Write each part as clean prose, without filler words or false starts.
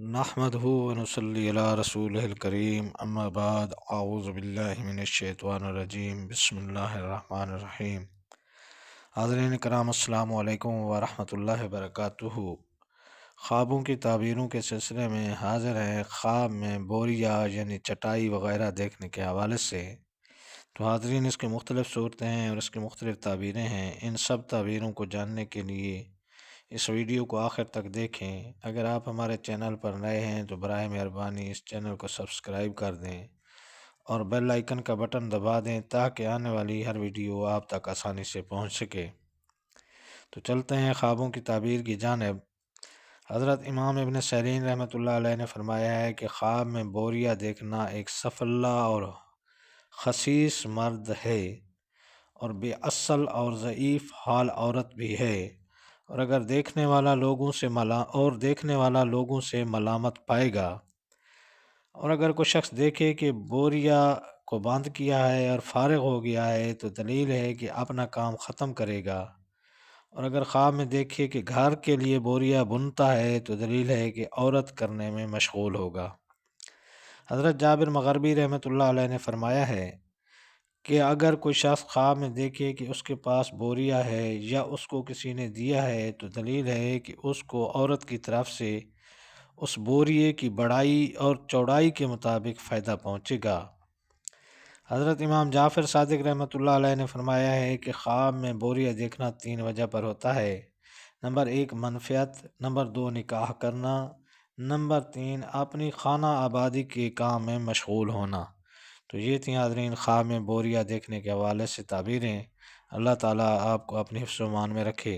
نحمدہ ونصلی علی رسولہ الکریم اما بعد اعوذ باللہ من الشیطان الرجیم بسم اللہ الرحمن الرحیم۔ حاضرین کرام السلام علیکم ورحمۃ اللہ وبرکاتہ۔ خوابوں کی تعبیروں کے سلسلے میں حاضر ہیں۔ خواب میں بوریا یعنی چٹائی وغیرہ دیکھنے کے حوالے سے تو حاضرین اس کی مختلف صورتیں ہیں اور اس کی مختلف تعبیریں ہیں۔ ان سب تعبیروں کو جاننے کے لیے اس ویڈیو کو آخر تک دیکھیں۔ اگر آپ ہمارے چینل پر نئے ہیں تو برائے مہربانی اس چینل کو سبسکرائب کر دیں اور بیل آئیکن کا بٹن دبا دیں تاکہ آنے والی ہر ویڈیو آپ تک آسانی سے پہنچ سکے۔ تو چلتے ہیں خوابوں کی تعبیر کی جانب۔ حضرت امام ابن سیرین رحمۃ اللہ علیہ نے فرمایا ہے کہ خواب میں بوریا دیکھنا ایک سفلہ اور خسیس مرد ہے اور بے اصل اور ضعیف حال عورت بھی ہے، اور دیکھنے والا لوگوں سے ملامت پائے گا۔ اور اگر کوئی شخص دیکھے کہ بوریا کو بند کیا ہے اور فارغ ہو گیا ہے تو دلیل ہے کہ اپنا کام ختم کرے گا، اور اگر خواب میں دیکھے کہ گھر کے لیے بوریا بنتا ہے تو دلیل ہے کہ عورت کرنے میں مشغول ہوگا۔ حضرت جابر مغربی رحمۃ اللہ علیہ نے فرمایا ہے کہ اگر کوئی شخص خواب میں دیکھے کہ اس کے پاس بوریا ہے یا اس کو کسی نے دیا ہے تو دلیل ہے کہ اس کو عورت کی طرف سے اس بوریے کی بڑائی اور چوڑائی کے مطابق فائدہ پہنچے گا۔ حضرت امام جعفر صادق رحمۃ اللہ علیہ نے فرمایا ہے کہ خواب میں بوریا دیکھنا 3 وجہ پر ہوتا ہے۔ نمبر 1 منفعت، نمبر 2 نکاح کرنا، نمبر 3 اپنی خانہ آبادی کے کام میں مشغول ہونا۔ تو یہ تھیں حاضرین خواب میں بوریا دیکھنے کے حوالے سے تعبیریں۔ اللہ تعالیٰ آپ کو اپنی حفظ و امان میں رکھے۔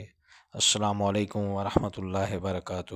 السلام علیکم ورحمۃ اللہ وبرکاتہ۔